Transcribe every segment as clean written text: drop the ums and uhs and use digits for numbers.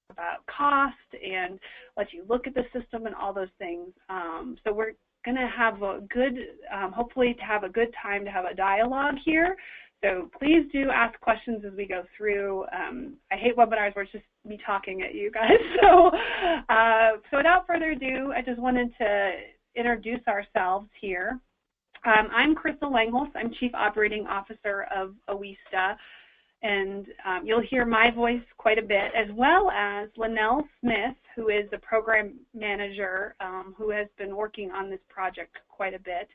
about cost and let you look at the system and all those things. So we're going to have a good, hopefully to have a good time to have a dialogue here. So please do ask questions as we go through. I hate webinars where it's just me talking at you guys. So without further ado, I just wanted to introduce ourselves here. I'm Crystal Langholz. I'm Chief Operating Officer of OISTA, and you'll hear my voice quite a bit, as well as Linnell Smith, who is the Program Manager who has been working on this project quite a bit.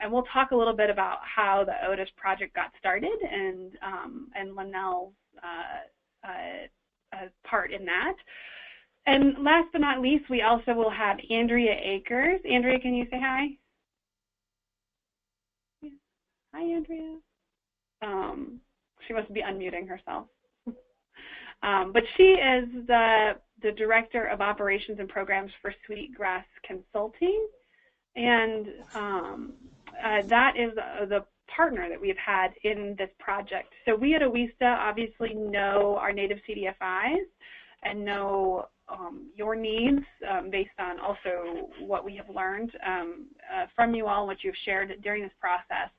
And we'll talk a little bit about how the OTIS project got started and Linnell's part in that. And last but not least, we also will have Andrea Akers. Andrea, can you say hi? Hi, Andrea. She must be unmuting herself. But she is the Director of Operations and Programs for Sweetgrass Consulting. And that is the partner that we've had in this project. So we at OISTA obviously know our native CDFIs and know your needs based on also what we have learned from you all and what you've shared during this process.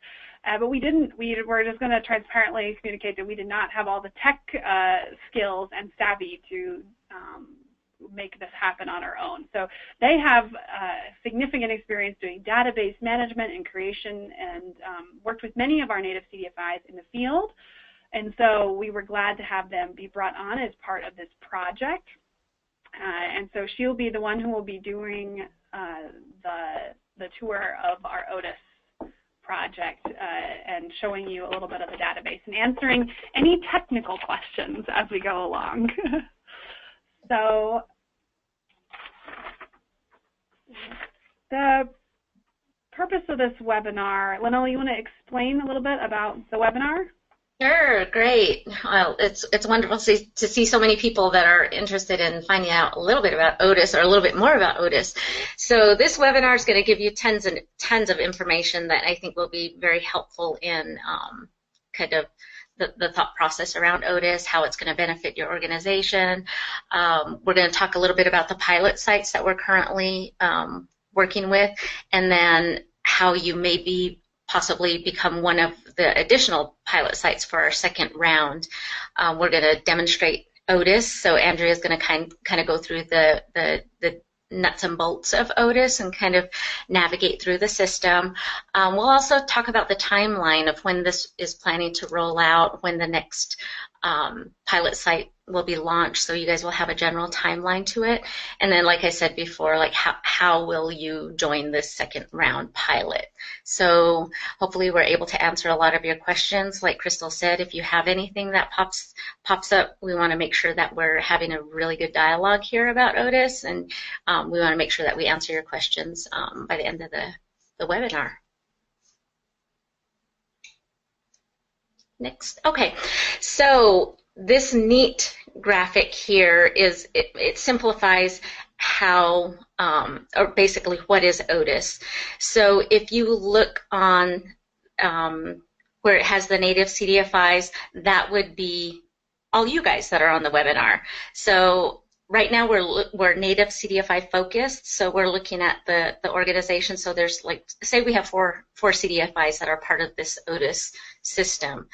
But we're just going to transparently communicate that we did not have all the tech skills and savvy to make this happen on our own. So they have significant experience doing database management and creation and worked with many of our native CDFIs in the field. And so we were glad to have them be brought on as part of this project. And so she'll be the one who will be doing the tour of our OTIS project and showing you a little bit of the database and answering any technical questions as we go along. So the purpose of this webinar, Linnell, you want to explain a little bit about the webinar? Sure, great. Well, it's wonderful to see so many people that are interested in finding out a little bit about OTIS or a little bit more about OTIS. So this webinar is going to give you tons and tons of information that I think will be very helpful in kind of the thought process around OTIS, how it's going to benefit your organization. We're going to talk a little bit about the pilot sites that we're currently working with, and then how you maybe possibly become one of the additional pilot sites for our second round. We're going to demonstrate OTIS, so Andrea is going to kind of go through the nuts and bolts of OTIS and kind of navigate through the system. We'll also talk about the timeline of when this is planning to roll out, when the next pilot site will be launched, so you guys will have a general timeline to it. And then, like I said before, like how will you join this second round pilot? So hopefully we're able to answer a lot of your questions. Like Crystal said, if you have anything that pops up, we want to make sure that we're having a really good dialogue here about OTIS, and we want to make sure that we answer your questions by the end of the webinar. Next. Okay, so this neat graphic here is, it simplifies how, or basically what is OTIS. So if you look on where it has the native CDFIs, that would be all you guys that are on the webinar. So right now we're native CDFI focused, so we're looking at the organization. So there's, like, say we have four CDFIs that are part of this OTIS system.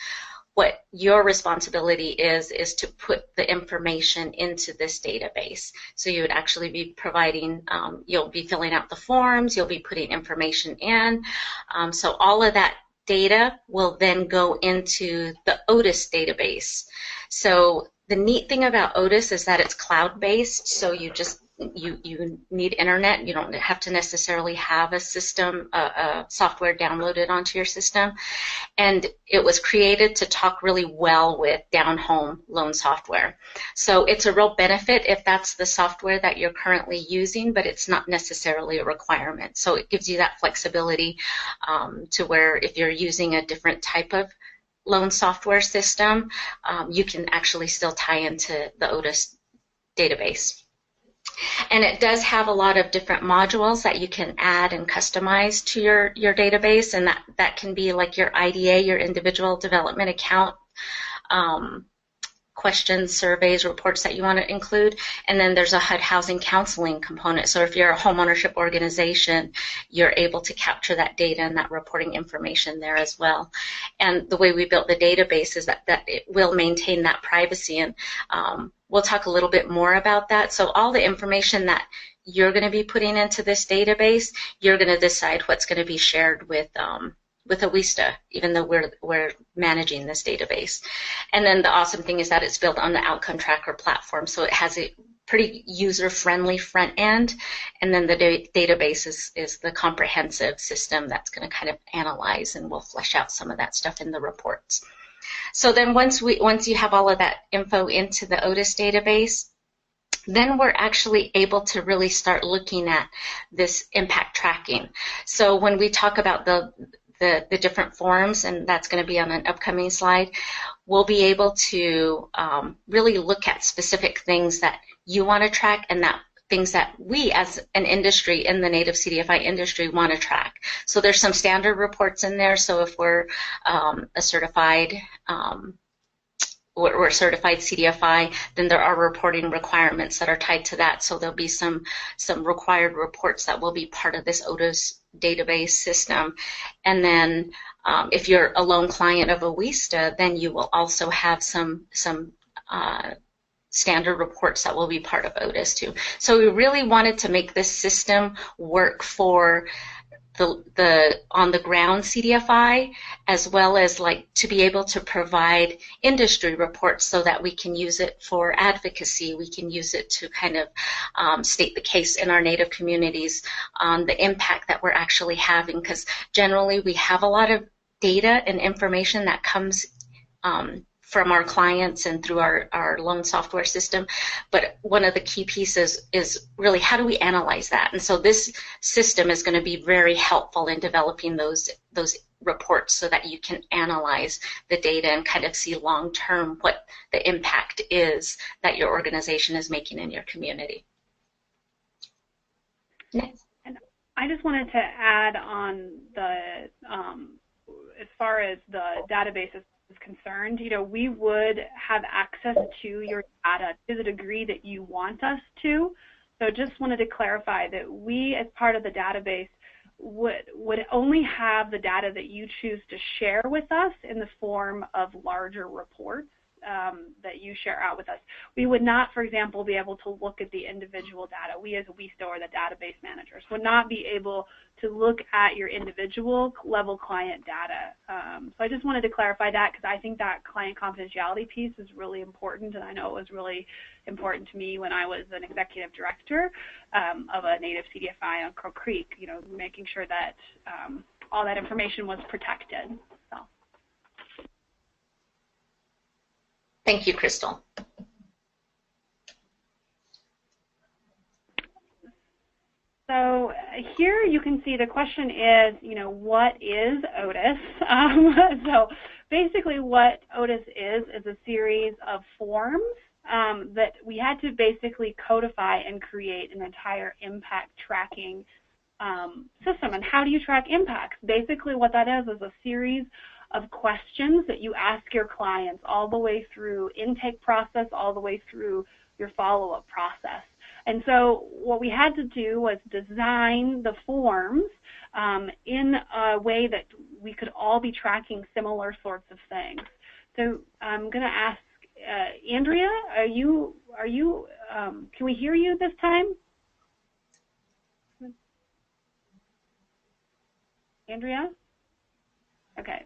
What your responsibility is to put the information into this database. So you would actually be providing, you'll be filling out the forms, you'll be putting information in. So all of that data will then go into the OTIS database. So the neat thing about OTIS is that it's cloud-based, so you need internet. You don't have to necessarily have a system, software downloaded onto your system. And it was created to talk really well with down-home loan software. So it's a real benefit if that's the software that you're currently using, but it's not necessarily a requirement. So it gives you that flexibility to where if you're using a different type of loan software system, you can actually still tie into the OTIS database. And it does have a lot of different modules that you can add and customize to your database, and that can be like your IDA, your individual development account questions, surveys, reports that you want to include. And then there's a HUD housing counseling component. So if you're a homeownership organization, you're able to capture that data and that reporting information there as well. And the way we built the database is that it will maintain that privacy. And we'll talk a little bit more about that. So all the information that you're going to be putting into this database, you're going to decide what's going to be shared with OWISTA, even though we're managing this database. And then the awesome thing is that it's built on the Outcome Tracker platform, so it has a pretty user-friendly front end, and then the database is the comprehensive system that's going to kind of analyze, and we'll flesh out some of that stuff in the reports. So then once you have all of that info into the OTIS database, then we're actually able to really start looking at this impact tracking. So when we talk about the different forms, and that's going to be on an upcoming slide, we'll be able to really look at specific things that you want to track and that things that we as an industry in the native CDFI industry want to track. So there's some standard reports in there. So if we're a certified certified CDFI, then there are reporting requirements that are tied to that. So there'll be some required reports that will be part of this OTIS database system. And then if you're a loan client of OWISTA, then you will also have some standard reports that will be part of OTIS too. So we really wanted to make this system work for the on-the-ground CDFI, as well as to be able to provide industry reports so that we can use it for advocacy. We can use it to kind of state the case in our Native communities on the impact that we're actually having, because generally we have a lot of data and information that comes from our clients and through our loan software system. But one of the key pieces is really how do we analyze that? And so this system is going to be very helpful in developing those reports so that you can analyze the data and kind of see long-term what the impact is that your organization is making in your community. Next. And I just wanted to add on the, as far as the databases is concerned, we would have access to your data to the degree that you want us to. So just wanted to clarify that we, as part of the database, would only have the data that you choose to share with us in the form of larger reports that you share out with us. We would not, for example, be able to look at the individual data. We as WISTA or the database managers would not be able to look at your individual level client data. So I just wanted to clarify that, because I think that client confidentiality piece is really important, and I know it was really important to me when I was an executive director of a native CDFI on Crow Creek, making sure that all that information was protected. So. Thank you, Crystal. So here you can see the question is, what is OTIS? So basically what OTIS is a series of forms that we had to basically codify and create an entire impact tracking system. And how do you track impacts? Basically what that is a series of questions that you ask your clients all the way through intake process, all the way through your follow-up process. And so what we had to do was design the forms in a way that we could all be tracking similar sorts of things. So I'm going to ask Andrea, can we hear you this time? Andrea? Okay.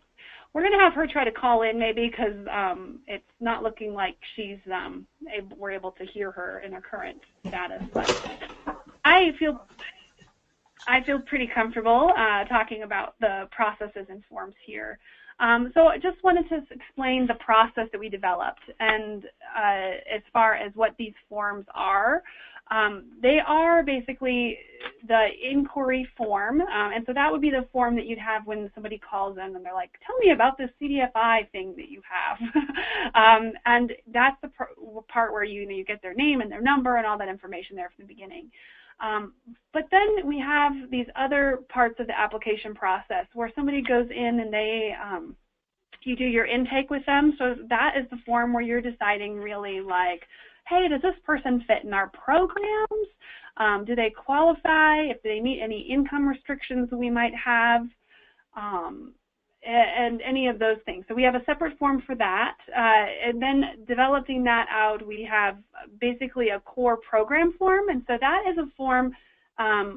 We're going to have her try to call in maybe, because it's not looking like we're able to hear her in her current status. But I feel pretty comfortable talking about the processes and forms here. So I just wanted to explain the process that we developed, and as far as what these forms are. They are basically the inquiry form, and so that would be the form that you'd have when somebody calls in and they're like, tell me about this CDFI thing that you have. And that's the part where you get their name and their number and all that information there from the beginning. But then we have these other parts of the application process where somebody goes in and they you do your intake with them. So that is the form where you're deciding really like, hey, does this person fit in our programs? Do they qualify? If they meet any income restrictions we might have, and any of those things. So we have a separate form for that. And then developing that out, we have basically a core program form. And so that is a form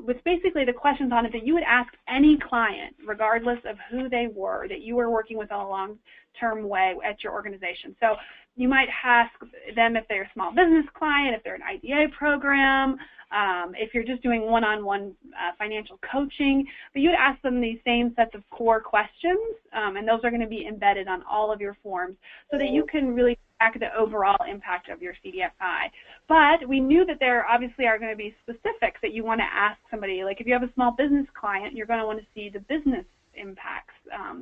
with basically the questions on it that you would ask any client, regardless of who they were, that you were working with on a long-term way at your organization. So you might ask them if they're a small business client, if they're an IDA program, if you're just doing one-on-one financial coaching, but you'd ask them these same sets of core questions, and those are going to be embedded on all of your forms so that you can really track the overall impact of your CDFI. But we knew that there obviously are going to be specifics that you want to ask somebody. Like if you have a small business client, you're going to want to see the business impacts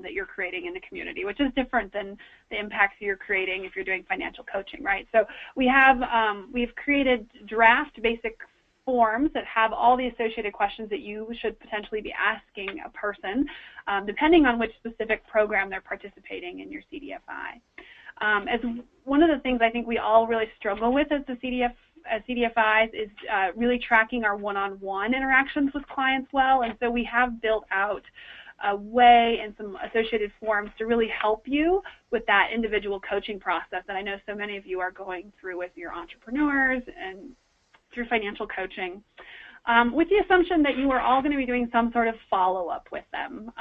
that you're creating in the community, which is different than the impacts you're creating if you're doing financial coaching, right? So we have we've created draft basic forms that have all the associated questions that you should potentially be asking a person, depending on which specific program they're participating in your CDFI. As one of the things I think we all really struggle with as the CDFIs is really tracking our one-on-one interactions with clients well, and so we have built out a way and some associated forms to really help you with that individual coaching process that I know so many of you are going through with your entrepreneurs and through financial coaching, with the assumption that you are all going to be doing some sort of follow-up with them.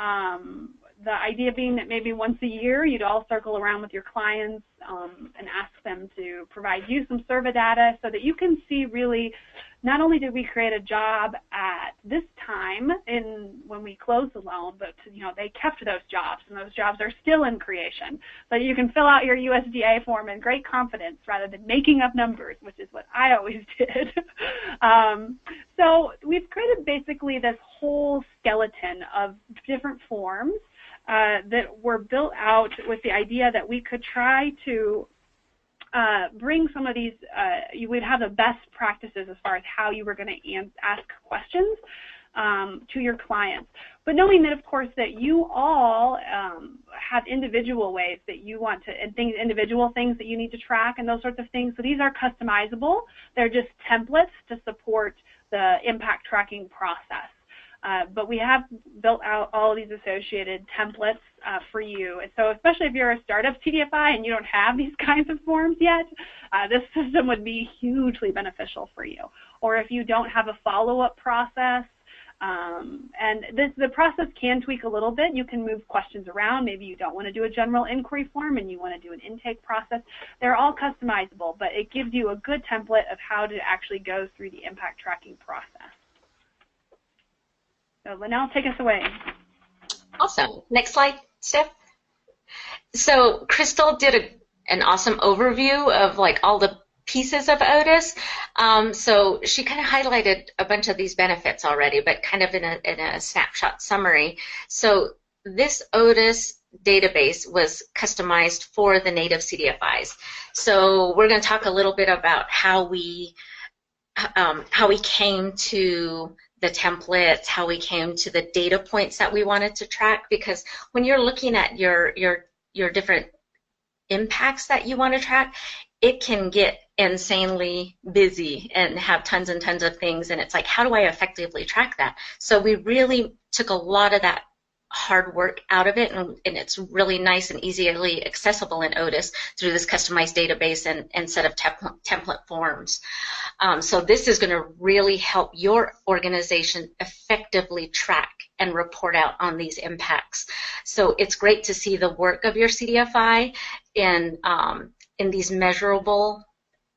The idea being that maybe once a year you'd all circle around with your clients and ask them to provide you some survey data so that you can see really not only did we create a job at this time when we closed the loan, but they kept those jobs and those jobs are still in creation. So you can fill out your USDA form in great confidence rather than making up numbers, which is what I always did. So we've created basically this whole skeleton of different forms that were built out with the idea that we could try to bring some of these, you would have the best practices as far as how you were going to ask questions to your clients. But knowing that, of course, that you all have individual ways that you want to, and individual things that you need to track and those sorts of things. So these are customizable. They're just templates to support the impact tracking process. But we have built out all of these associated templates for you. And so especially if you're a startup CDFI and you don't have these kinds of forms yet, this system would be hugely beneficial for you. Or if you don't have a follow-up process, and the process can tweak a little bit. You can move questions around. Maybe you don't want to do a general inquiry form and you want to do an intake process. They're all customizable, but it gives you a good template of how to actually go through the impact tracking process. So Linnell, take us away. Awesome. Next slide, Steph. So Crystal did an awesome overview of like all the pieces of OTIS. So she kind of highlighted a bunch of these benefits already, but kind of in a snapshot summary. So this OTIS database was customized for the native CDFIs. So we're going to talk a little bit about how we came to the templates, how we came to the data points that we wanted to track, because when you're looking at your different impacts that you want to track, it can get insanely busy and have tons and tons of things, and it's like, how do I effectively track that? So we really took a lot of that hard work out of it, and it's really nice and easily accessible in OTIS through this customized database and set of template forms. So this is going to really help your organization effectively track and report out on these impacts. So it's great to see the work of your CDFI in these measurable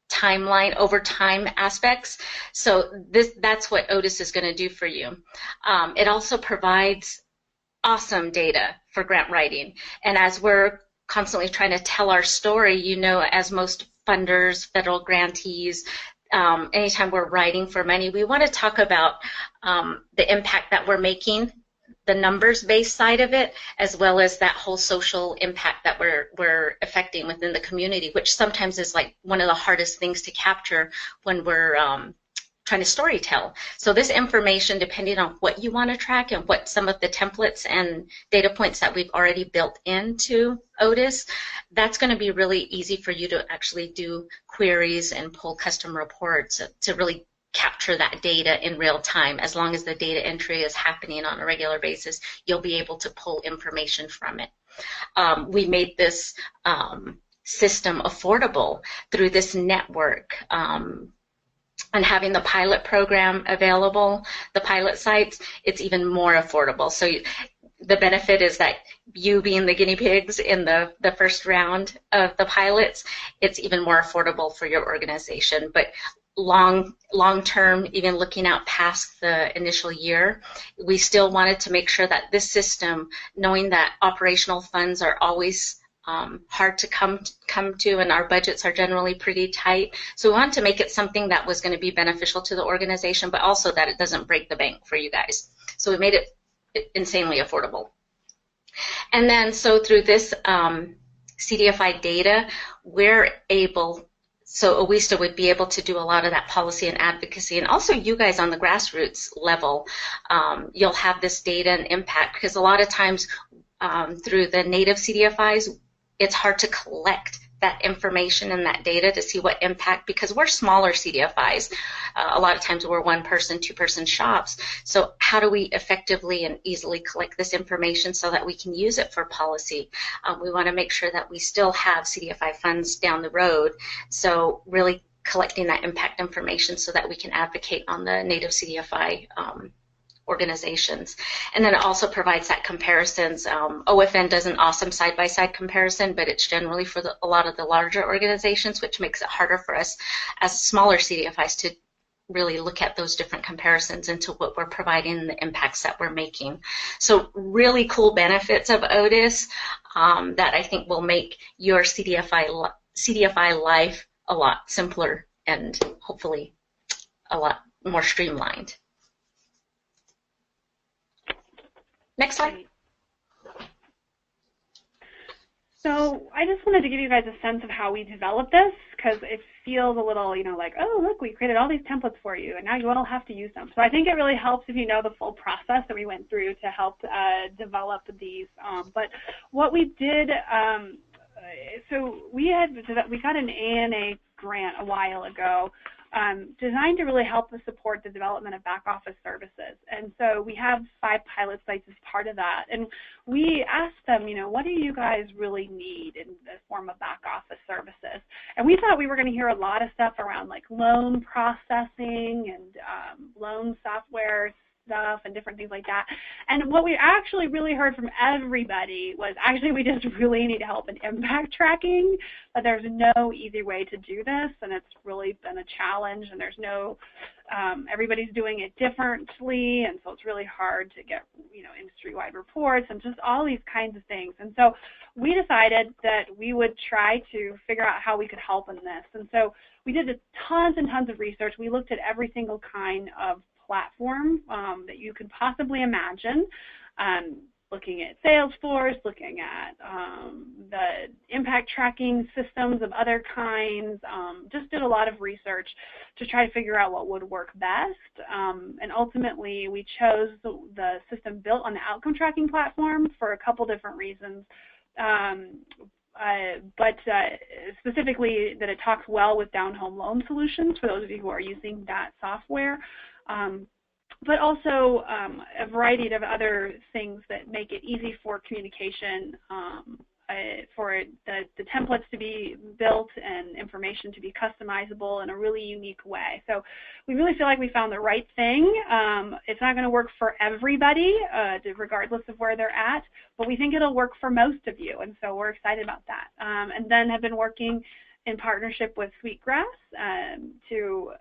timeline over time aspects. So that's what OTIS is going to do for you. It also provides awesome data for grant writing. And as we're constantly trying to tell our story, as most funders, federal grantees, anytime we're writing for money, we want to talk about the impact that we're making, the numbers-based side of it, as well as that whole social impact that we're affecting within the community, which sometimes is like one of the hardest things to capture when we're trying to story tell. So this information, depending on what you want to track and what some of the templates and data points that we've already built into OTIS, that's going to be really easy for you to actually do queries and pull custom reports to really capture that data in real time. As long as the data entry is happening on a regular basis, you'll be able to pull information from it. We made this system affordable through this network. And having the pilot program available, the pilot sites, it's even more affordable. So the benefit is that you being the guinea pigs in the first round of the pilots, it's even more affordable for your organization. But long term, even looking out past the initial year, we still wanted to make sure that this system, knowing that operational funds are always hard to come to, and our budgets are generally pretty tight. So we wanted to make it something that was going to be beneficial to the organization, but also that it doesn't break the bank for you guys. So we made it insanely affordable. And then so through this CDFI data, we're able, so OWISTA would be able to do a lot of that policy and advocacy, and also you guys on the grassroots level, you'll have this data and impact, because a lot of times through the native CDFIs, it's hard to collect that information and that data to see what impact, because we're smaller CDFIs. A lot of times we're one-person, two-person shops. So how do we effectively and easily collect this information so that we can use it for policy? We want to make sure that we still have CDFI funds down the road. So really collecting that impact information so that we can advocate on the native CDFI organizations. And then it also provides that comparisons. OFN does an awesome side-by-side comparison, but it's generally for a lot of the larger organizations, which makes it harder for us as smaller CDFIs to really look at those different comparisons into what we're providing and the impacts that we're making. So really cool benefits of OTIS that I think will make your CDFI life a lot simpler and hopefully a lot more streamlined. Next slide. So I just wanted to give you guys a sense of how we developed this, because it feels a little, like, oh, look, we created all these templates for you, and now you all have to use them. So I think it really helps if you know the full process that we went through to help develop these. But what we did, so we got an ANA grant a while ago, designed to really help us support the development of back office services. And so we have 5 pilot sites as part of that. And we asked them, what do you guys really need in the form of back office services? And we thought we were going to hear a lot of stuff around like loan processing and loan software stuff and different things like that. And what we actually really heard from everybody was actually we just really need help in impact tracking, but there's no easy way to do this, and it's really been a challenge, and there's no, everybody's doing it differently, and so it's really hard to get, industry-wide reports and just all these kinds of things. And so we decided that we would try to figure out how we could help in this. And so we did tons and tons of research. We looked at every single kind of platform that you could possibly imagine, looking at Salesforce, looking at the impact tracking systems of other kinds, just did a lot of research to try to figure out what would work best. And ultimately, we chose the system built on the outcome tracking platform for a couple different reasons. But specifically that it talks well with down-home loan solutions for those of you who are using that software. But also a variety of other things that make it easy for communication, for the templates to be built and information to be customizable in a really unique way. So we really feel like we found the right thing. It's not going to work for everybody, regardless of where they're at, but we think it'll work for most of you, and so we're excited about that. And then have been working in partnership with Sweetgrass to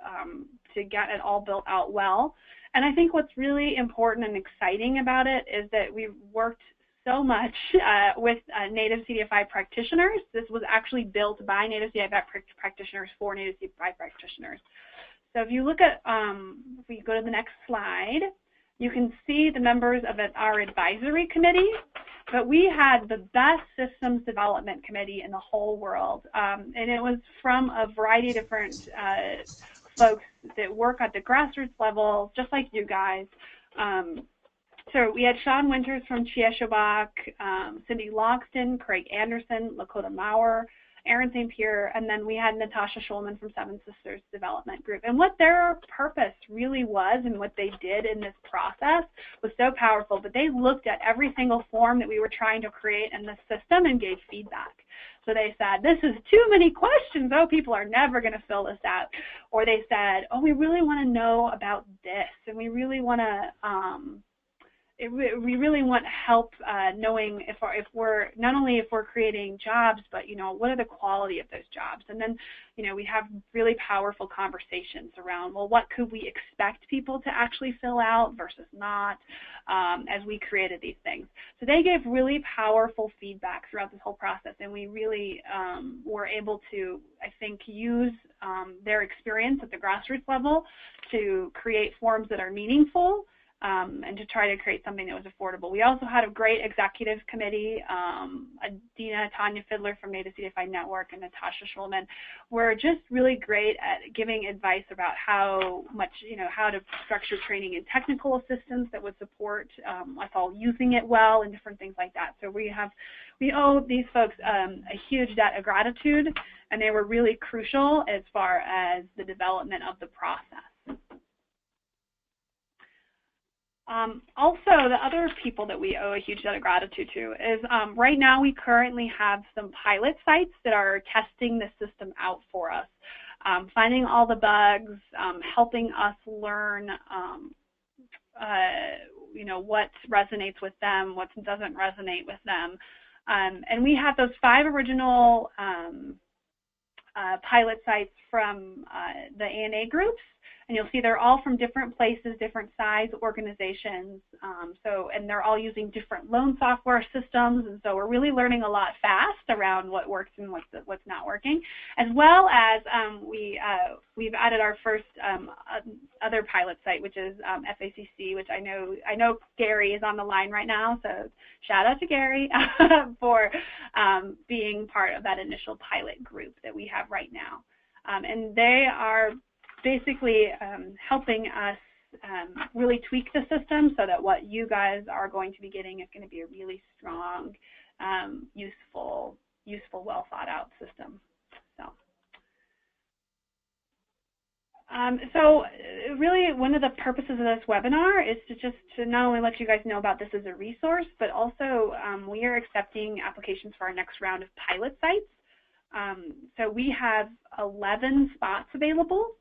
get it all built out well. And I think what's really important and exciting about it is that we've worked so much with native CDFI practitioners. This was actually built by native CDFI practitioners for native CDFI practitioners. So if you look at, if we go to the next slide, you can see the members of our advisory committee. But we had the best systems development committee in the whole world, and it was from a variety of different folks that work at the grassroots level, just like you guys. So we had Sean Winters from Chieshobak, Cindy Logston, Craig Anderson, Lakota Maurer, Aaron St. Pierre, and then we had Natasha Schulman from Seven Sisters Development Group. And what their purpose really was and what they did in this process was so powerful, but they looked at every single form that we were trying to create in the system and gave feedback. So they said, this is too many questions. Oh, people are never going to fill this out. Or they said, oh, we really want to know about this, and we really want to we really want help knowing if we're not only if we're creating jobs, but what are the quality of those jobs. And then we have really powerful conversations around, well, what could we expect people to actually fill out versus not, as we created these things. So they gave really powerful feedback throughout this whole process, and we really were able to, I think, use their experience at the grassroots level to create forms that are meaningful, and to try to create something that was affordable. We also had a great executive committee. Adina, Tanya Fiddler from Native CDFI Network, and Natasha Schulman were just really great at giving advice about how much, how to structure training and technical assistance that would support us all using it well and different things like that. So we owe these folks a huge debt of gratitude, and they were really crucial as far as the development of the process. Also, the other people that we owe a huge debt of gratitude to is right now we currently have some pilot sites that are testing the system out for us, finding all the bugs, helping us learn what resonates with them, what doesn't resonate with them. And we have those 5 original pilot sites from the ANA groups. And you'll see they're all from different places, different size organizations, and they're all using different loan software systems, and so we're really learning a lot fast around what works and what's not working, as well as we've added our first other pilot site, which is FACC, which I know Gary is on the line right now, so shout out to Gary for being part of that initial pilot group that we have right now, and they are basically helping us really tweak the system so that what you guys are going to be getting is going to be a really strong, useful, well thought out system. So really one of the purposes of this webinar is to not only let you guys know about this as a resource, but also we are accepting applications for our next round of pilot sites. So we have 11 spots available,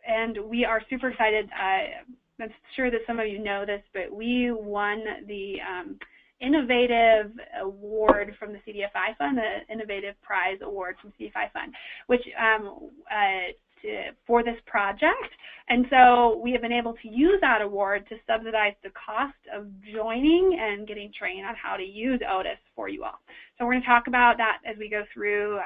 and we are super excited. I'm sure that some of you know this, but we won the Innovative Award from the CDFI Fund, the Innovative Prize Award from CDFI Fund, which for this project. And so we have been able to use that award to subsidize the cost of joining and getting trained on how to use OTIS for you all. So we're going to talk about that as we go through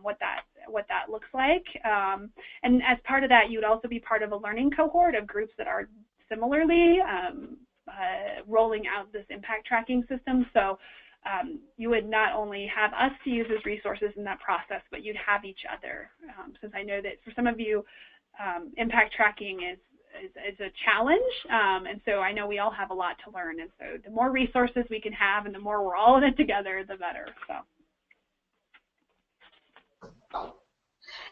what that looks like. And as part of that, you would also be part of a learning cohort of groups that are similarly rolling out this impact tracking system. So you would not only have us to use as resources in that process, but you'd have each other. Since I know that for some of you, impact tracking is a challenge, and so I know we all have a lot to learn. And so the more resources we can have and the more we're all in it together, the better.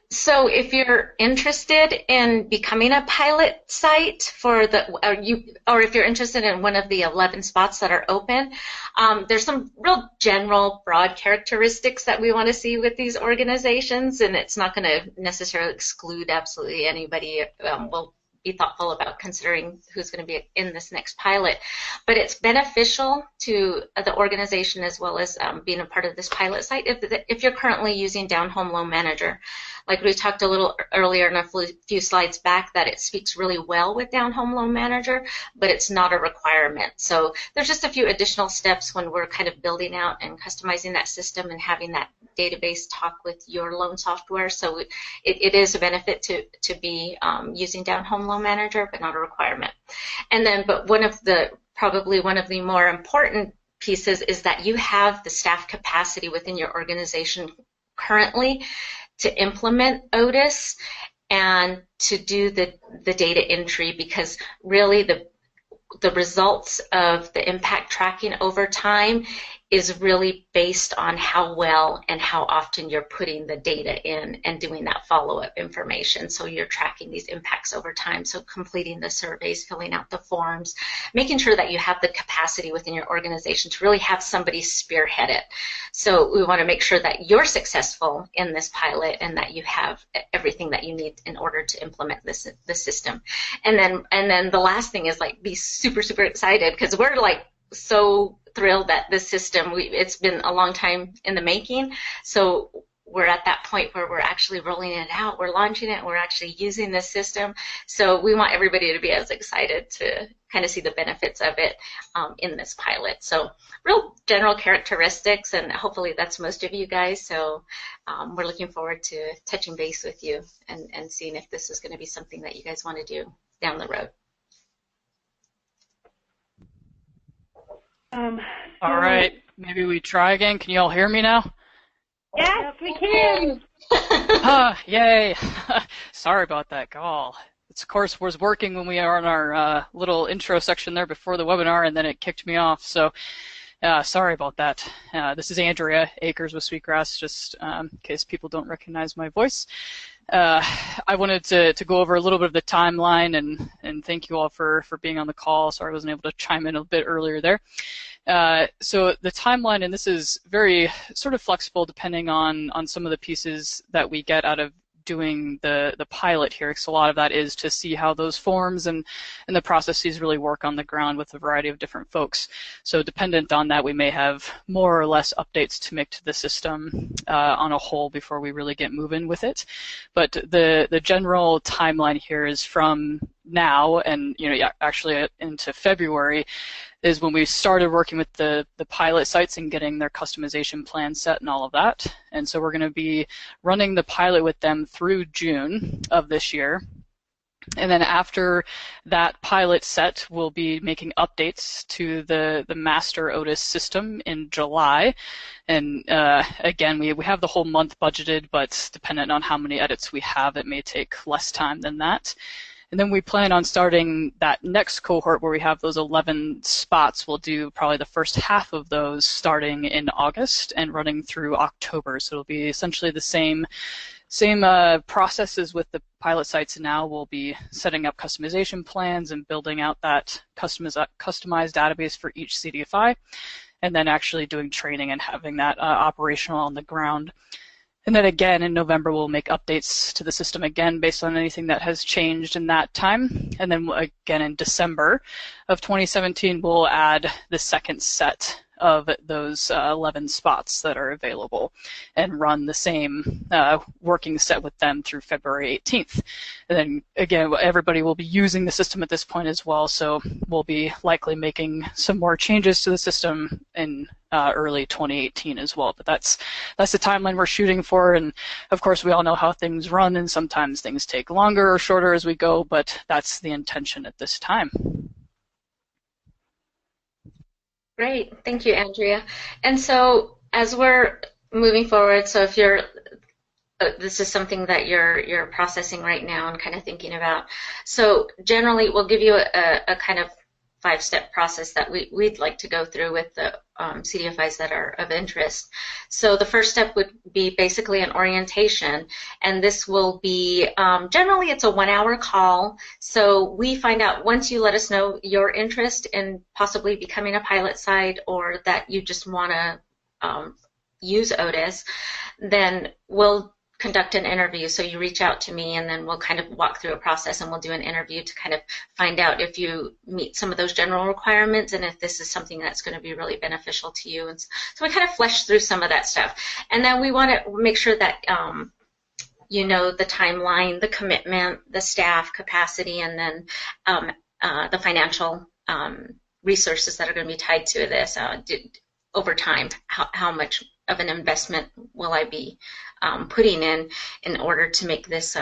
So if you're interested in becoming a pilot site for or if you're interested in one of the 11 spots that are open, there's some real general broad characteristics that we want to see with these organizations, and it's not going to necessarily exclude absolutely anybody. We'll be thoughtful about considering who's going to be in this next pilot, but it's beneficial to the organization as well as being a part of this pilot site if you're currently using Down Home Loan Manager. Like we talked a little earlier in a few slides back, that it speaks really well with Down Home Loan Manager, but it's not a requirement. So there's just a few additional steps when we're kind of building out and customizing that system and having that database talk with your loan software. So it is a benefit to be using Down Home Loan Manager, but not a requirement. And then, but probably one of the more important pieces is that you have the staff capacity within your organization currently to implement OTIS, and to do the data entry, because really the results of the impact tracking over time is really based on how well and how often you're putting the data in and doing that follow-up information. So you're tracking these impacts over time. So completing the surveys, filling out the forms, making sure that you have the capacity within your organization to really have somebody spearhead it. So we want to make sure that you're successful in this pilot and that you have everything that you need in order to implement the system. And then the last thing is like be super, super excited, because we're like so thrilled that this system, it's been a long time in the making. So we're at that point where we're actually rolling it out, we're launching it, we're actually using this system. So we want everybody to be as excited to kind of see the benefits of it in this pilot. So real general characteristics, and hopefully that's most of you guys. So we're looking forward to touching base with you and seeing if this is going to be something that you guys want to do down the road. All right, maybe we try again. Can you all hear me now? Yes, we can. Yay. Sorry about that call. It's, of course, was working when we are in our little intro section there before the webinar, and then it kicked me off. So sorry about that. This is Andrea Akers with Sweetgrass, just in case people don't recognize my voice. I wanted to go over a little bit of the timeline and thank you all for being on the call. Sorry I wasn't able to chime in a bit earlier there. So the timeline, and this is very sort of flexible depending on some of the pieces that we get out of doing the pilot here, because a lot of that is to see how those forms and the processes really work on the ground with a variety of different folks. So dependent on that, we may have more or less updates to make to the system on a whole before we really get moving with it. But the general timeline here is from now and actually into February is when we started working with the pilot sites and getting their customization plan set and all of that. And so we're going to be running the pilot with them through June of this year. And then after that pilot set, we'll be making updates to the master OTIS system in July. And again, we have the whole month budgeted, but dependent on how many edits we have, it may take less time than that. And then we plan on starting that next cohort where we have those 11 spots. We'll do probably the first half of those starting in August and running through October. So it'll be essentially the same processes with the pilot sites now. We'll be setting up customization plans and building out that customized database for each CDFI, and then actually doing training and having that operational on the ground. And then again in November we'll make updates to the system again based on anything that has changed in that time. And then again in December of 2017 we'll add the second set of those 11 spots that are available and run the same working set with them through February 18th. And then again, everybody will be using the system at this point as well, so we'll be likely making some more changes to the system in early 2018 as well. But that's the timeline we're shooting for, and of course we all know how things run, and sometimes things take longer or shorter as we go, but that's the intention at this time. Great, thank you, Andrea. And so as we're moving forward, so if you're this is something that you're processing right now and kind of thinking about. So generally, we'll give you a kind of 5-step process that we'd like to go through with the CDFIs that are of interest. So the first step would be basically an orientation, and this will be, generally it's a 1-hour call. So we find out, once you let us know your interest in possibly becoming a pilot site or that you just want to use OTIS, then we'll conduct an interview. So you reach out to me and then we'll kind of walk through a process and we'll do an interview to kind of find out if you meet some of those general requirements and if this is something that's going to be really beneficial to you. And so we kind of flesh through some of that stuff. And then we want to make sure that you know the timeline, the commitment, the staff capacity, and then the financial resources that are going to be tied to this over time. How much of an investment will I be putting in order to make this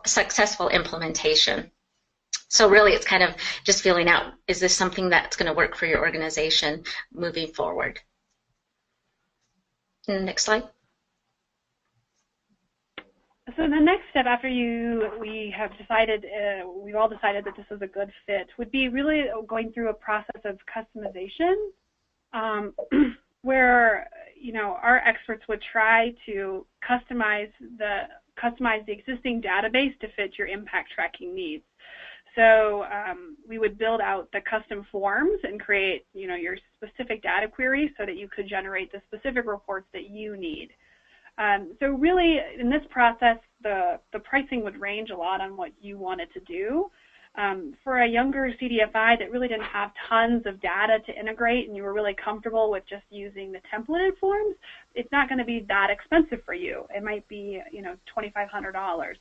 successful implementation? So really it's kind of just feeling out, is this something that's going to work for your organization moving forward? Next slide. So the next step after we have decided, we've all decided that this is a good fit, would be really going through a process of customization, where our experts would try to customize the existing database to fit your impact tracking needs. So we would build out the custom forms and create your specific data queries so that you could generate the specific reports that you need. So really, in this process, the pricing would range a lot on what you wanted to do. For a younger CDFI that really didn't have tons of data to integrate and you were really comfortable with just using the templated forms, it's not going to be that expensive for you. It might be, $2,500.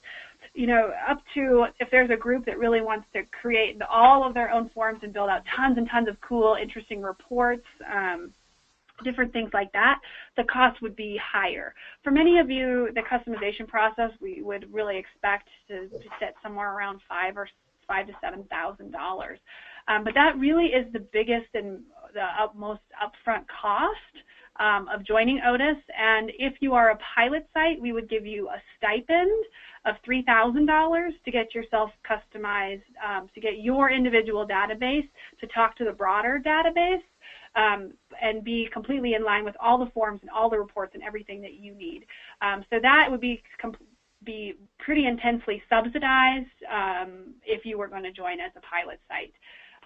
Up to, if there's a group that really wants to create all of their own forms and build out tons and tons of cool, interesting reports, different things like that, the cost would be higher. For many of you, the customization process, we would really expect to sit somewhere around $5,000 to $7,000. But that really is the biggest and the most upfront cost of joining OTIS. And if you are a pilot site, we would give you a stipend of $3,000 to get yourself customized, to get your individual database to talk to the broader database, and be completely in line with all the forms and all the reports and everything that you need. So that would be pretty intensely subsidized if you were going to join as a pilot site.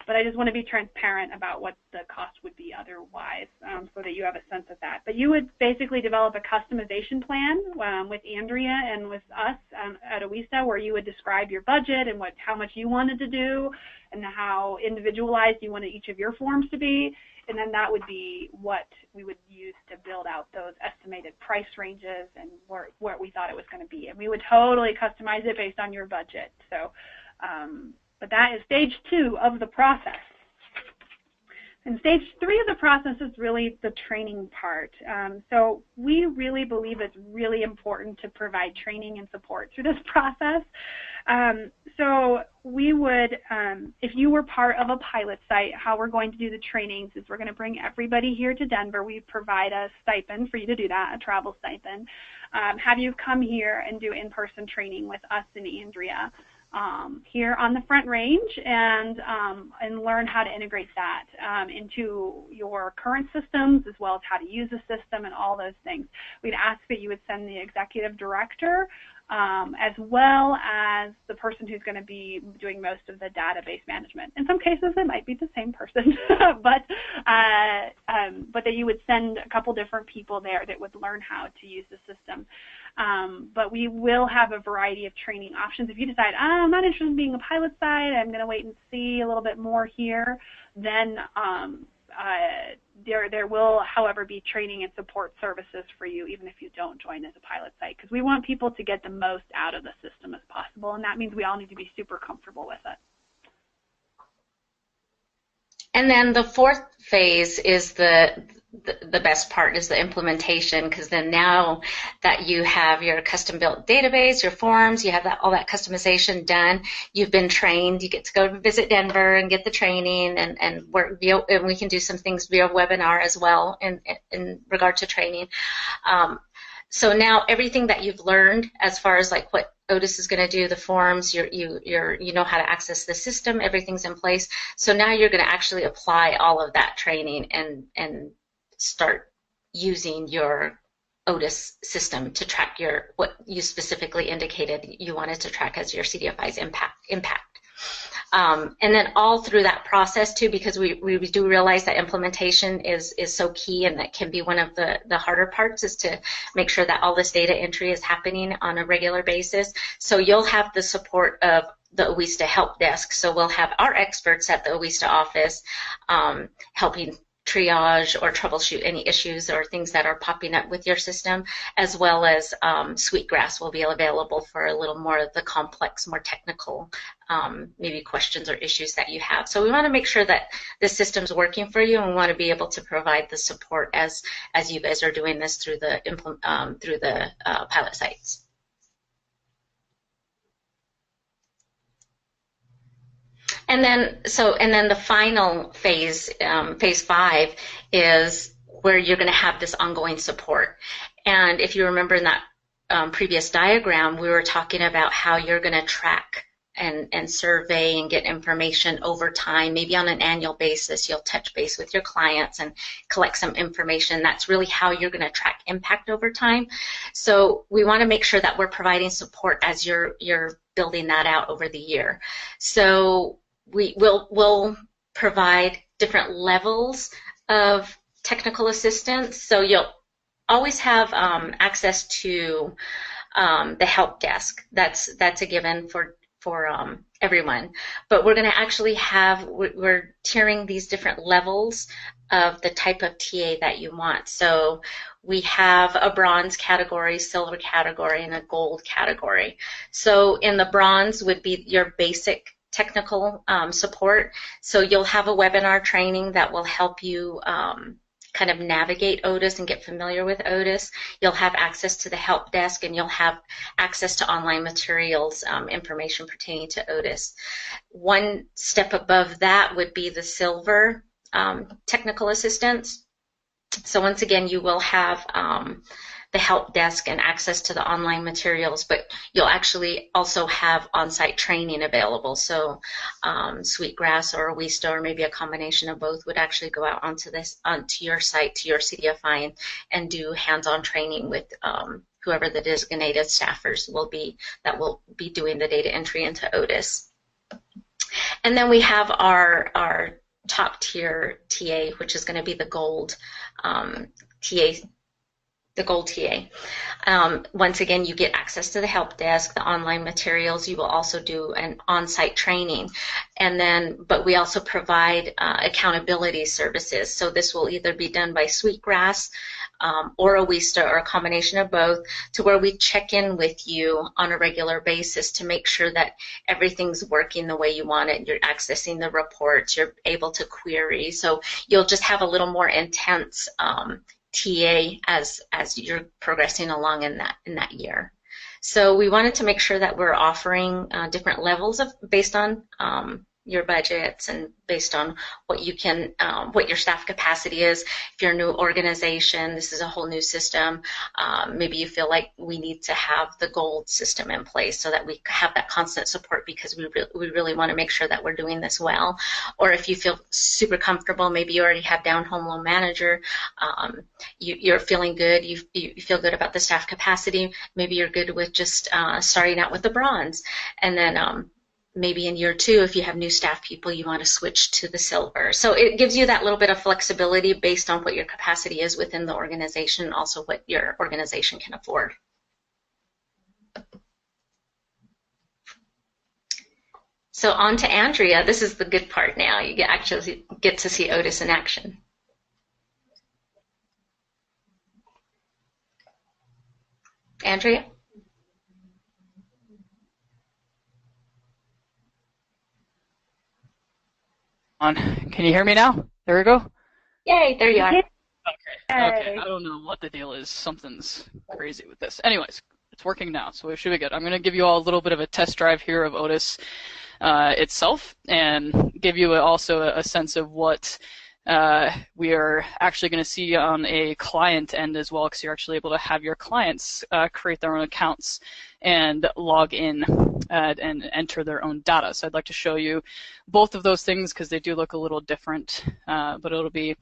But I just want to be transparent about what the cost would be otherwise, so that you have a sense of that. But you would basically develop a customization plan with Andrea and with us at OISA, where you would describe your budget and how much you wanted to do and how individualized you wanted each of your forms to be. And then that would be what we would use to build out those estimated price ranges and where we thought it was going to be. And we would totally customize it based on your budget. So, but that is stage 2 of the process. And stage 3 of the process is really the training part. So we really believe it's really important to provide training and support through this process. So we would, if you were part of a pilot site, how we're going to do the trainings is we're going to bring everybody here to Denver. We provide a stipend for you to do that, a travel stipend. Have you come here and do in-person training with us and Andrea here on the Front Range, and learn how to integrate that into your current systems, as well as how to use the system and all those things. We'd ask that you would send the executive director, as well as the person who's going to be doing most of the database management. In some cases, it might be the same person, but that you would send a couple different people there that would learn how to use the system. But we will have a variety of training options. If you decide, I'm not interested in being a pilot site, I'm going to wait and see a little bit more here, then there will, however, be training and support services for you, even if you don't join as a pilot site, because we want people to get the most out of the system as possible, and that means we all need to be super comfortable with it. And then the 4th phase is the best part, is the implementation, because then now that you have your custom built database, your forms, you have all that customization done, you've been trained, you get to go visit Denver and get the training, and we can do some things via webinar as well in regard to training. So now everything that you've learned as far as like what OTIS is going to do, the forms, you know how to access the system, everything's in place. So now you're going to actually apply all of that training and start using your OTIS system to track what you specifically indicated you wanted to track as your CDFI's impact. And then all through that process too, because we do realize that implementation is so key, and that can be one of the harder parts, is to make sure that all this data entry is happening on a regular basis. So you'll have the support of the OISTA help desk. So we'll have our experts at the OISTA office helping triage or troubleshoot any issues or things that are popping up with your system, as well as Sweetgrass will be available for a little more of the complex, more technical maybe questions or issues that you have. So we want to make sure that the system's working for you, and we want to be able to provide the support as you guys are doing this through the pilot sites. And then the final phase, phase 5, is where you're going to have this ongoing support. And if you remember in that previous diagram, we were talking about how you're going to track and survey and get information over time. Maybe on an annual basis, you'll touch base with your clients and collect some information. That's really how you're going to track impact over time. So we want to make sure that we're providing support as you're building that out over the year. So we'll provide different levels of technical assistance. So you'll always have access to the help desk. That's a given for everyone. But we're going to actually we're tiering these different levels of the type of TA that you want. So we have a bronze category, silver category, and a gold category. So in the bronze would be your basic technical support. So you'll have a webinar training that will help you kind of navigate OTIS and get familiar with OTIS. You'll have access to the help desk, and you'll have access to online materials, information pertaining to OTIS. One step above that would be the silver technical assistance. So once again, you will have the help desk and access to the online materials, but you'll actually also have on-site training available. So Sweetgrass or Wista, or maybe a combination of both, would actually go out onto your site, to your CDFI, and do hands-on training with whoever the designated staffers will be that will be doing the data entry into OTIS. And then we have our top tier TA, which is going to be the gold TA. The gold TA. Once again, you get access to the help desk, the online materials. You will also do an on-site training, but we also provide accountability services. So this will either be done by Sweetgrass or a Wista, or a combination of both, to where we check in with you on a regular basis to make sure that everything's working the way you want it. You're accessing the reports. You're able to query. So you'll just have a little more intense TA as you're progressing along in that year. So we wanted to make sure that we're offering different levels based on your budgets and based on what what your staff capacity is. If you're a new organization, this is a whole new system. Maybe you feel like we need to have the gold system in place so that we have that constant support, because we really want to make sure that we're doing this well. Or if you feel super comfortable, maybe you already have down home loan manager, you're feeling good, you feel good about the staff capacity, maybe you're good with just starting out with the bronze. And then maybe in year 2, if you have new staff people, you want to switch to the silver. So it gives you that little bit of flexibility based on what your capacity is within the organization, and also what your organization can afford. So on to Andrea. This is the good part now. You actually get to see OTIS in action. Andrea? Can you hear me now? There we go. Yay, there you are. Okay. I don't know what the deal is. Something's crazy with this. Anyways, it's working now, so it should be good. I'm going to give you all a little bit of a test drive here of OTIS itself, and give you also a sense of what we are actually going to see on a client end as well, because you're actually able to have your clients create their own accounts and log in and enter their own data. So I'd like to show you both of those things because they do look a little different, but it'll be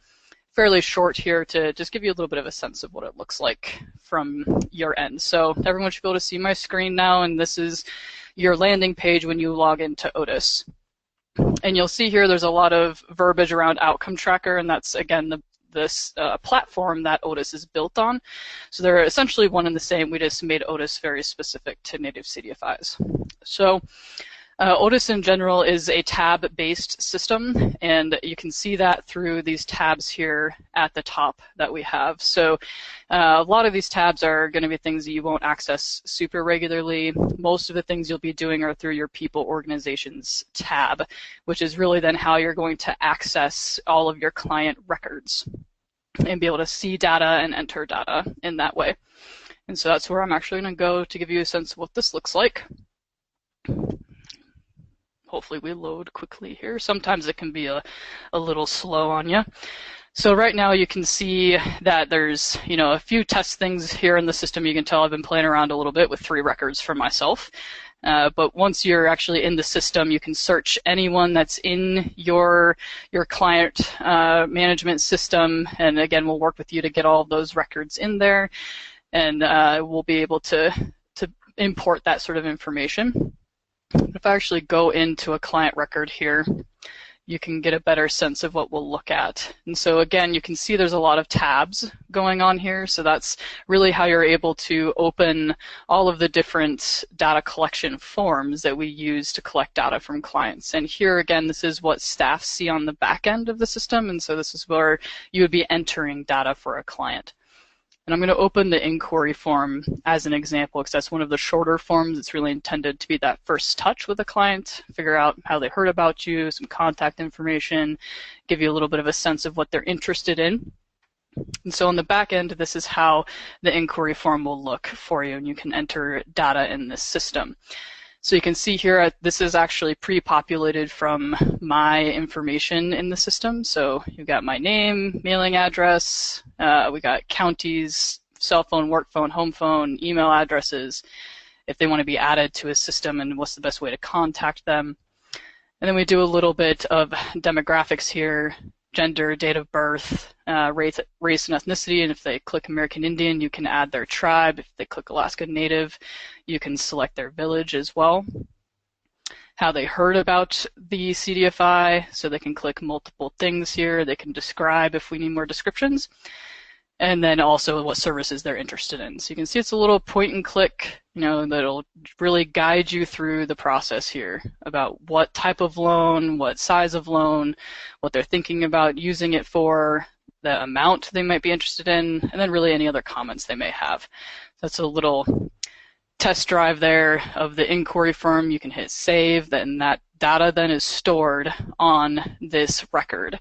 fairly short here to just give you a little bit of a sense of what it looks like from your end. So everyone should be able to see my screen now, and this is your landing page when you log into OTIS. And you'll see here there's a lot of verbiage around outcome tracker, and that's, again, this platform that OTIS is built on. So they're essentially one and the same. We just made OTIS very specific to native CDFIs. So OTIS in general is a tab-based system, and you can see that through these tabs here at the top that we have. So a lot of these tabs are going to be things that you won't access super regularly. Most of the things you'll be doing are through your People Organizations tab, which is really then how you're going to access all of your client records and be able to see data and enter data in that way. And so that's where I'm actually going to go to give you a sense of what this looks like. Hopefully we load quickly here. Sometimes it can be a little slow on you. So right now you can see that there's, a few test things here in the system. You can tell I've been playing around a little bit with 3 records for myself. But once you're actually in the system, you can search anyone that's in your client management system. And again, we'll work with you to get all of those records in there, and we'll be able to import that sort of information. If I actually go into a client record here, you can get a better sense of what we'll look at. And so again, you can see there's a lot of tabs going on here. So that's really how you're able to open all of the different data collection forms that we use to collect data from clients. And here again, this is what staff see on the back end of the system. And so this is where you would be entering data for a client. And I'm going to open the inquiry form as an example because that's one of the shorter forms. It's really intended to be that first touch with a client, figure out how they heard about you, some contact information, give you a little bit of a sense of what they're interested in. And so on the back end, this is how the inquiry form will look for you, and you can enter data in this system. So you can see here, this is actually pre-populated from my information in the system. So you've got my name, mailing address, we got counties, cell phone, work phone, home phone, email addresses, if they want to be added to a system and what's the best way to contact them. And then we do a little bit of demographics here, gender, date of birth, race and ethnicity, and if they click American Indian, you can add their tribe. If they click Alaska Native, you can select their village as well. How they heard about the CDFI, so they can click multiple things here. They can describe if we need more descriptions. And then also what services they're interested in. So you can see it's a little point and click, that'll really guide you through the process here about what type of loan, what size of loan, what they're thinking about using it for, the amount they might be interested in, and then really any other comments they may have. That's a little test drive there of the inquiry form. You can hit save, then that data then is stored on this record.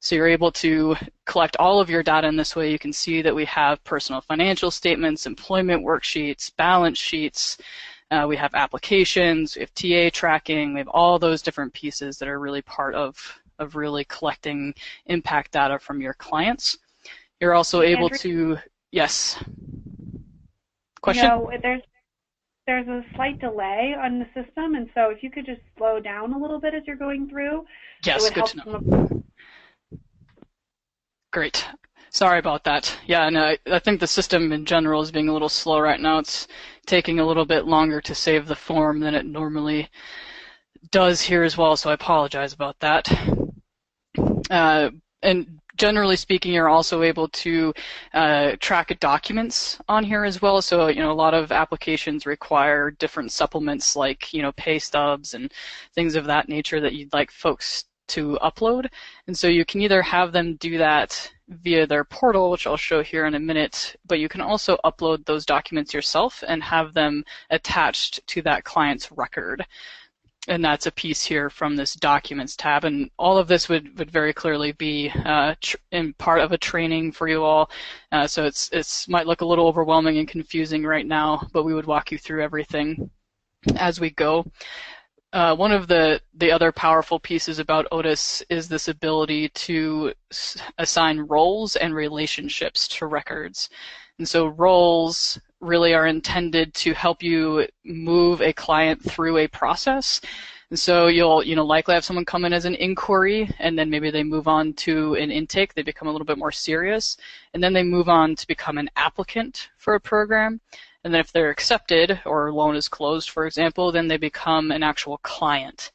So you're able to collect all of your data in this way. You can see that we have personal financial statements, employment worksheets, balance sheets, we have applications, we have TA tracking, we have all those different pieces that are really part of really collecting impact data from your clients. You're also able to, yes, question? There's a slight delay on the system, and so if you could just slow down a little bit as you're going through, yes, it would good help to know. Great. Sorry about that. Yeah, and I think the system in general is being a little slow right now. It's taking a little bit longer to save the form than it normally does here as well, so I apologize about that. And generally speaking, you're also able to track documents on here as well. So, a lot of applications require different supplements like, pay stubs and things of that nature that you'd like folks to upload. And so you can either have them do that via their portal, which I'll show here in a minute, but you can also upload those documents yourself and have them attached to that client's record. And that's a piece here from this Documents tab. And all of this would very clearly be in part of a training for you all. So it's might look a little overwhelming and confusing right now, but we would walk you through everything as we go. One of the other powerful pieces about OTIS is this ability to assign roles and relationships to records. And so roles really are intended to help you move a client through a process. And so you'll likely have someone come in as an inquiry, and then maybe they move on to an intake. They become a little bit more serious, and then they move on to become an applicant for a program. And then if they're accepted or loan is closed, for example, then they become an actual client.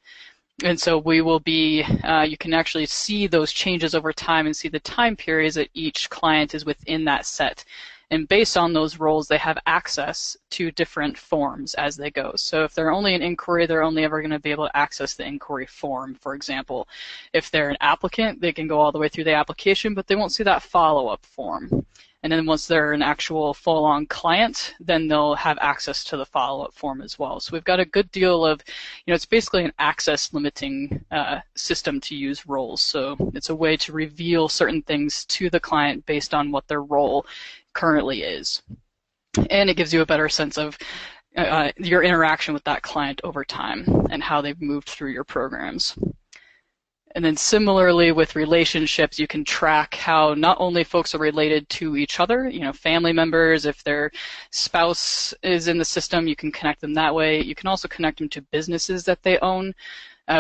And so we will be, you can actually see those changes over time and see the time periods that each client is within that set. And based on those roles, they have access to different forms as they go. So if they're only an inquiry, they're only ever going to be able to access the inquiry form, for example. If they're an applicant, they can go all the way through the application, but they won't see that follow-up form. And then once they're an actual full-on client, then they'll have access to the follow-up form as well. So we've got a good deal of, it's basically an access limiting system to use roles. So it's a way to reveal certain things to the client based on what their role currently is. And it gives you a better sense of your interaction with that client over time and how they've moved through your programs. And then similarly with relationships, you can track how not only folks are related to each other, family members, if their spouse is in the system, you can connect them that way. You can also connect them to businesses that they own,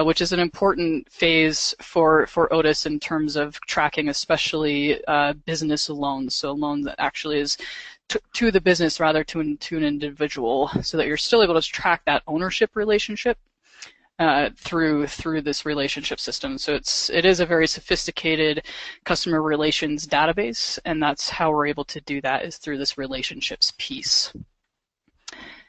which is an important phase for OTIS in terms of tracking, especially business loans. So a loan that actually is to the business rather to an individual, so that you're still able to track that ownership relationship through this relationship system. So it is a very sophisticated customer relations database, and that's how we're able to do that, is through this relationships piece.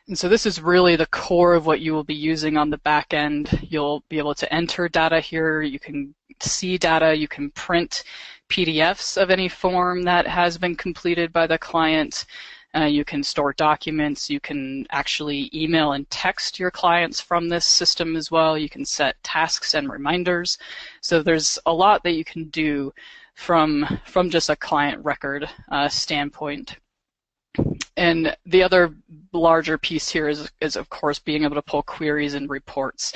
And so this is really the core of what you will be using on the back end. You'll be able to enter data here. You can see data. You can print PDFs of any form that has been completed by the client. You can store documents. You can actually email and text your clients from this system as well. You can set tasks and reminders. So there's a lot that you can do from just a client record standpoint. And the other larger piece here is of course being able to pull queries and reports.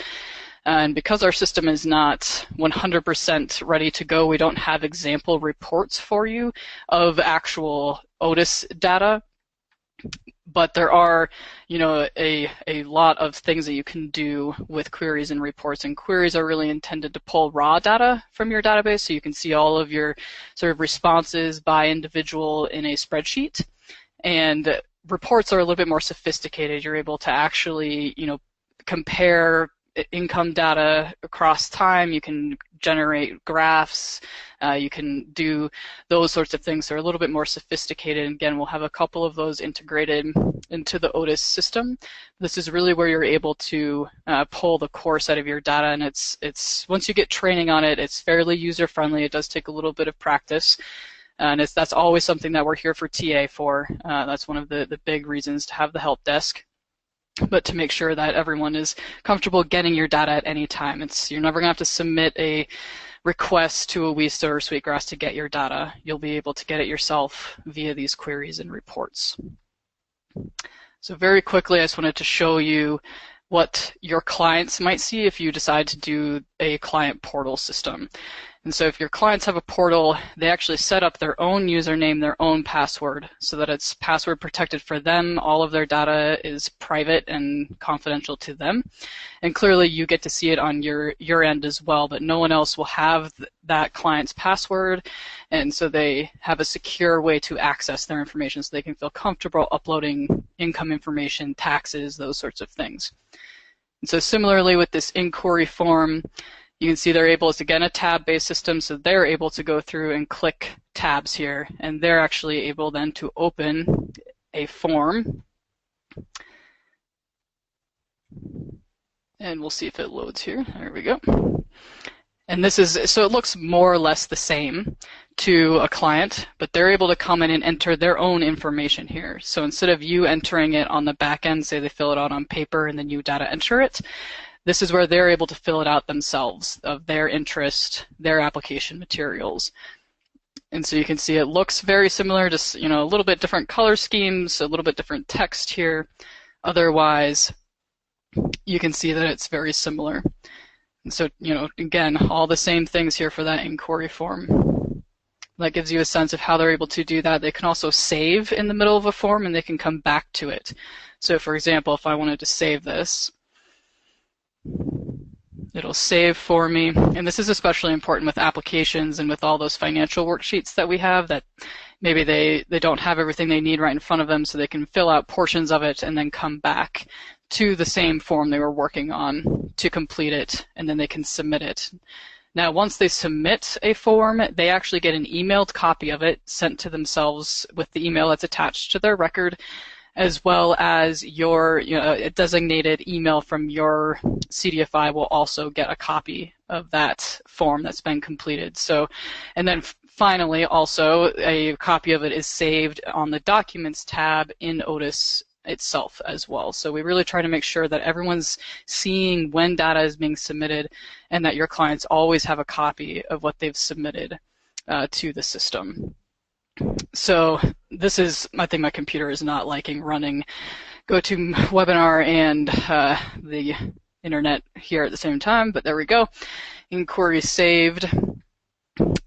And because our system is not 100% ready to go, we don't have example reports for you of actual OTIS data. But there are, a lot of things that you can do with queries and reports. And queries are really intended to pull raw data from your database, so you can see all of your sort of responses by individual in a spreadsheet. And reports are a little bit more sophisticated. You're able to actually, compare income data across time. You can generate graphs. You can do those sorts of things. They're a little bit more sophisticated. And again, we'll have a couple of those integrated into the OTIS system. This is really where you're able to pull the course out of your data. And it's once you get training on it, it's fairly user-friendly. It does take a little bit of practice. And that's always something that we're here for TA for. That's one of the big reasons to have the help desk, but to make sure that everyone is comfortable getting your data at any time. You're never going to have to submit a request to a WISA or Sweetgrass to get your data. You'll be able to get it yourself via these queries and reports. So very quickly, I just wanted to show you what your clients might see if you decide to do a client portal system. And so if your clients have a portal, they actually set up their own username, their own password, so that it's password protected for them. All of their data is private and confidential to them. And clearly you get to see it on your end as well, but no one else will have that client's password. And so they have a secure way to access their information, so they can feel comfortable uploading income information, taxes, those sorts of things. And so similarly with this inquiry form, you can see they're able, it's again a tab-based system, so they're able to go through and click tabs here, and they're actually able then to open a form. And we'll see if it loads here. There we go. And this is, so it looks more or less the same to a client, but they're able to come in and enter their own information here. So instead of you entering it on the back end, say they fill it out on paper and then you data enter it, this is where they're able to fill it out themselves of their interest, their application materials. And so you can see it looks very similar, just a little bit different color schemes, a little bit different text here. Otherwise, you can see that it's very similar. And so, again, all the same things here for that inquiry form. That gives you a sense of how they're able to do that. They can also save in the middle of a form and they can come back to it. So for example, if I wanted to save this, it'll save for me. And this is especially important with applications and with all those financial worksheets that we have that maybe they don't have everything they need right in front of them, so they can fill out portions of it and then come back to the same form they were working on to complete it, and then they can submit it. Now, once they submit a form, they actually get an emailed copy of it sent to themselves with the email that's attached to their record, as well as your a designated email from your CDFI will also get a copy of that form that's been completed. So, and then finally, also a copy of it is saved on the Documents tab in OTIS itself as well. So we really try to make sure that everyone's seeing when data is being submitted and that your clients always have a copy of what they've submitted to the system. So this is, I think my computer is not liking running GoToWebinar and the internet here at the same time, but there we go. Inquiry saved.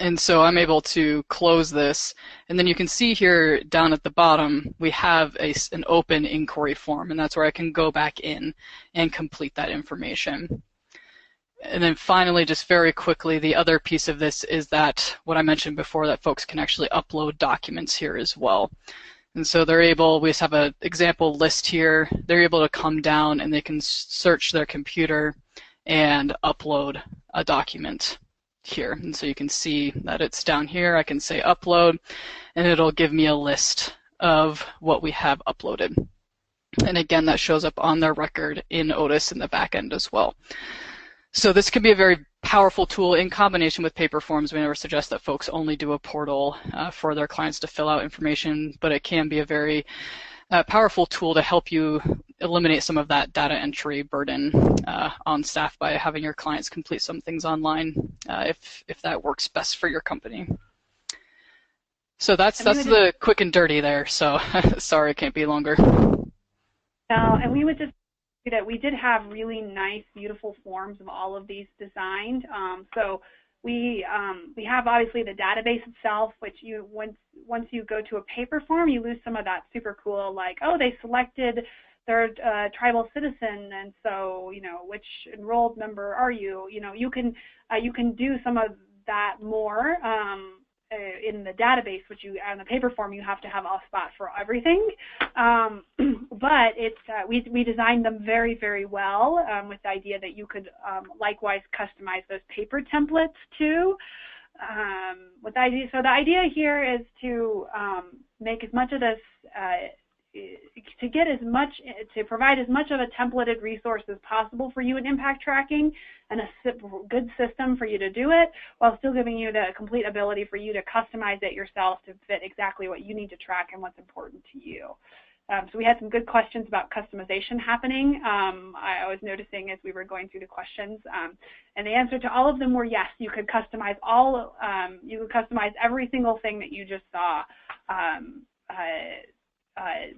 And so I'm able to close this. And then you can see here down at the bottom, we have an open inquiry form, and that's where I can go back in and complete that information. And then finally, just very quickly, the other piece of this is that what I mentioned before, that folks can actually upload documents here as well. And so they're able, we just have an example list here, they're able to come down and they can search their computer and upload a document here. And so you can see that it's down here. I can say upload, and it'll give me a list of what we have uploaded. And again, that shows up on their record in OTIS in the back end as well. So this can be a very powerful tool in combination with paper forms. We never suggest that folks only do a portal for their clients to fill out information, but it can be a very powerful tool to help you eliminate some of that data entry burden on staff by having your clients complete some things online if that works best for your company. So that's the quick and dirty there. So sorry, it can't be longer. No, and we would just say that we did have really nice, beautiful forms of all of these designed. So we have obviously the database itself, which you once you go to a paper form, you lose some of that super cool, like, oh, they selected their tribal citizen, and so, you know, which enrolled member are you? You know, you can do some of that more in the database, which you on the paper form you have to have a spot for everything. But it's we designed them very, very well with the idea that you could likewise customize those paper templates too. With the idea, so the idea here is to make as much of this to provide as much of a templated resource as possible for you in impact tracking and a good system for you to do it, while still giving you the complete ability for you to customize it yourself to fit exactly what you need to track and what's important to you. So we had some good questions about customization happening. I was noticing as we were going through the questions, and the answer to all of them were yes. You could customize every single thing that you just saw,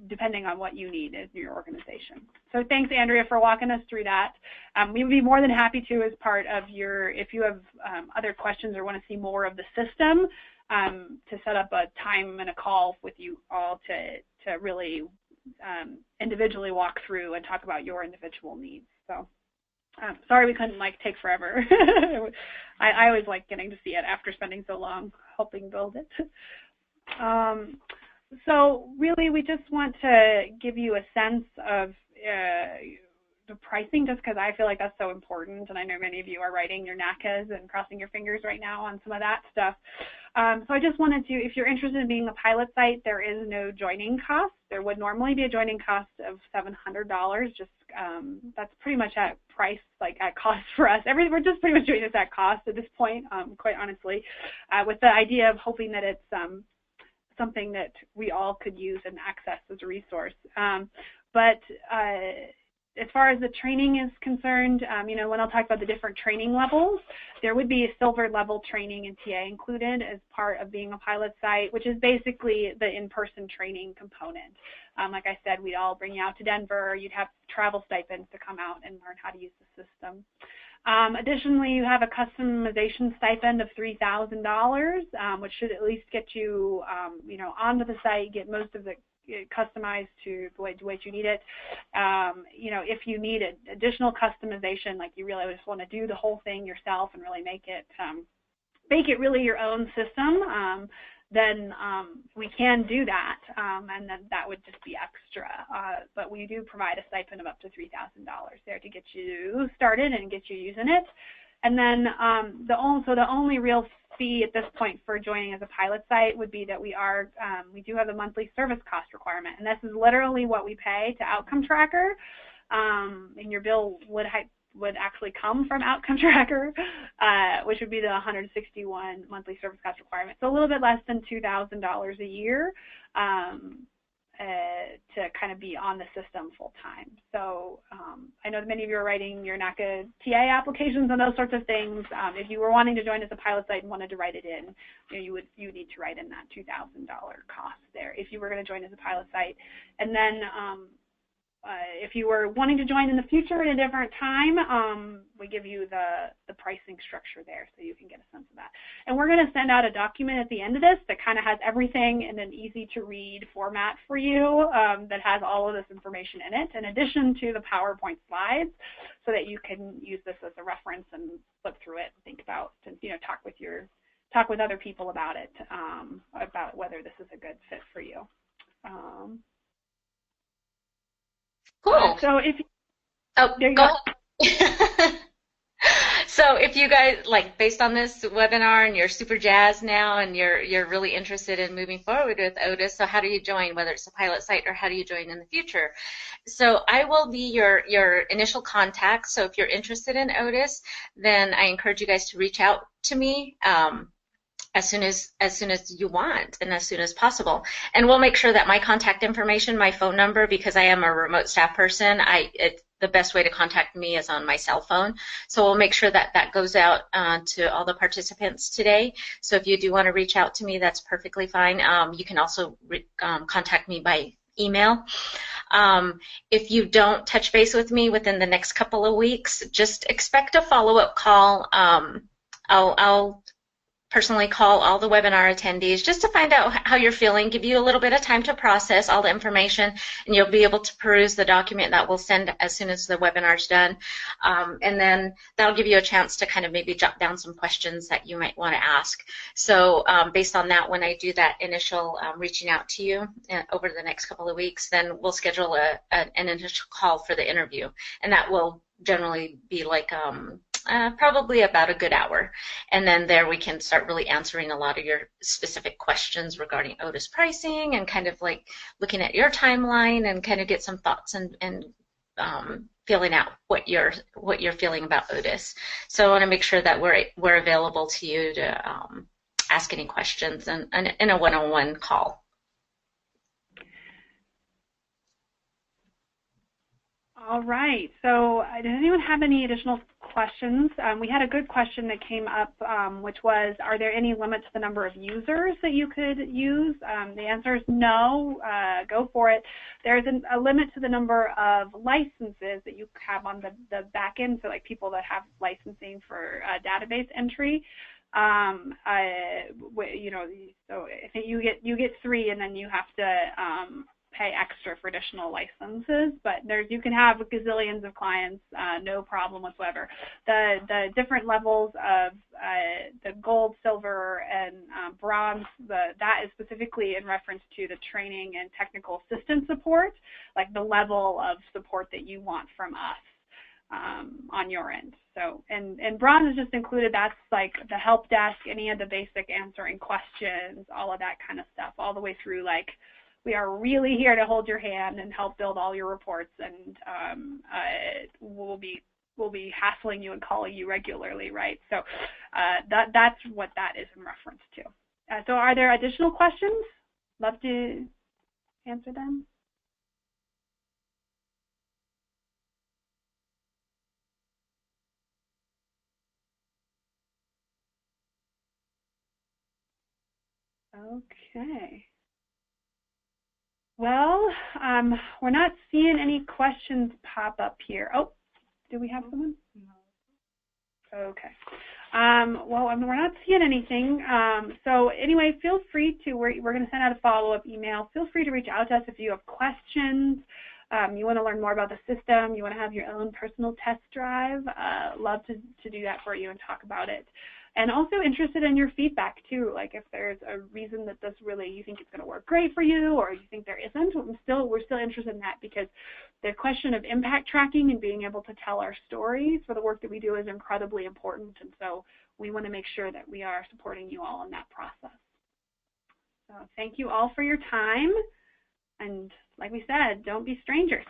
depending on what you need as your organization. So thanks, Andrea, for walking us through that. We would be more than happy to, as part of if you have other questions or want to see more of the system, to set up a time and a call with you all to really individually walk through and talk about your individual needs. So sorry we couldn't take forever. I always like getting to see it after spending so long helping build it. So really, we just want to give you a sense of the pricing, just because I feel like that's so important, and I know many of you are writing your NACAs and crossing your fingers right now on some of that stuff. So I just wanted to, if you're interested in being a pilot site, there is no joining cost. There would normally be a joining cost of $700. Just that's pretty much at price, at cost for us. We're just pretty much doing this at cost at this point, quite honestly, with the idea of hoping that it's something that we all could use and access as a resource. But as far as the training is concerned, when I'll talk about the different training levels, there would be a silver level training and TA included as part of being a pilot site, which is basically the in-person training component. Like I said, we'd all bring you out to Denver. You'd have travel stipends to come out and learn how to use the system. Additionally, you have a customization stipend of $3,000, which should at least get you, onto the site, get most of it customized to the way you need it. If you need additional customization, like you really just want to do the whole thing yourself and really make it really your own system, then we can do that, and then that would just be extra. But we do provide a stipend of up to $3,000 there to get you started and get you using it. And then the only real fee at this point for joining as a pilot site would be that we do have a monthly service cost requirement, and this is literally what we pay to Outcome Tracker, and your bill would actually come from Outcome Tracker, which would be the 161 monthly service cost requirement. So a little bit less than $2,000 a year to kind of be on the system full time. So I know that many of you are writing your NACA TA applications and those sorts of things. If you were wanting to join as a pilot site and wanted to write it in, you need to write in that $2,000 cost there if you were going to join as a pilot site. And then if you were wanting to join in the future at a different time, we give you the pricing structure there so you can get a sense of that. And we're going to send out a document at the end of this that kind of has everything in an easy to read format for you that has all of this information in it, in addition to the PowerPoint slides, so that you can use this as a reference and flip through it and think about, and talk with other people about it, about whether this is a good fit for you. Cool. So if there you go go. ahead. So if you guys, like, based on this webinar and you're super jazzed now and you're really interested in moving forward with OTIS, so how do you join, whether it's a pilot site or how do you join in the future? So I will be your initial contact. So if you're interested in OTIS, then I encourage you guys to reach out to me as soon as you want and as soon as possible. And we'll make sure that my contact information, my phone number, because I am a remote staff person, the best way to contact me is on my cell phone. So we'll make sure that that goes out to all the participants today. So if you do want to reach out to me, that's perfectly fine. You can also contact me by email. If you don't touch base with me within the next couple of weeks, just expect a follow-up call. I'll personally call all the webinar attendees just to find out how you're feeling, give you a little bit of time to process all the information, and you'll be able to peruse the document that we'll send as soon as the webinar's done. And then that'll give you a chance to kind of maybe jot down some questions that you might want to ask. So based on that, when I do that initial reaching out to you over the next couple of weeks, then we'll schedule an initial call for the interview. And that will generally be like probably about a good hour. And then there we can start really answering a lot of your specific questions regarding OTIS pricing and kind of like looking at your timeline and kind of get some thoughts and feeling out what you're feeling about OTIS. So I want to make sure that we're available to you to ask any questions and in a one-on-one call. All right, so does anyone have any additional questions? We had a good question that came up, which was, are there any limits to the number of users that you could use? The answer is no, go for it. There's a limit to the number of licenses that you have on the back end, so like people that have licensing for database entry. You know, so I think you get 3, and then you have to pay extra for additional licenses, but you can have gazillions of clients, no problem whatsoever. The different levels of the gold, silver, and bronze, that is specifically in reference to the training and technical assistance support, like the level of support that you want from us on your end. So, and bronze is just included. That's like the help desk, any of the basic answering questions, all of that kind of stuff, all the way through like, we are really here to hold your hand and help build all your reports, and we'll be hassling you and calling you regularly, right? So that's what that is in reference to. So are there additional questions? Love to answer them. Okay. Well, we're not seeing any questions pop up here. Oh, do we have someone? No. Okay. Well, we're not seeing anything. So anyway, feel free to, we're going to send out a follow-up email. Feel free to reach out to us if you have questions. You want to learn more about the system. You want to have your own personal test drive. Love to do that for you and talk about it. And also interested in your feedback too, like if there's a reason that this really, you think it's going to work great for you, or you think there isn't, we're still interested in that, because the question of impact tracking and being able to tell our stories for the work that we do is incredibly important, and so we want to make sure that we are supporting you all in that process. So thank you all for your time, and like we said, don't be strangers.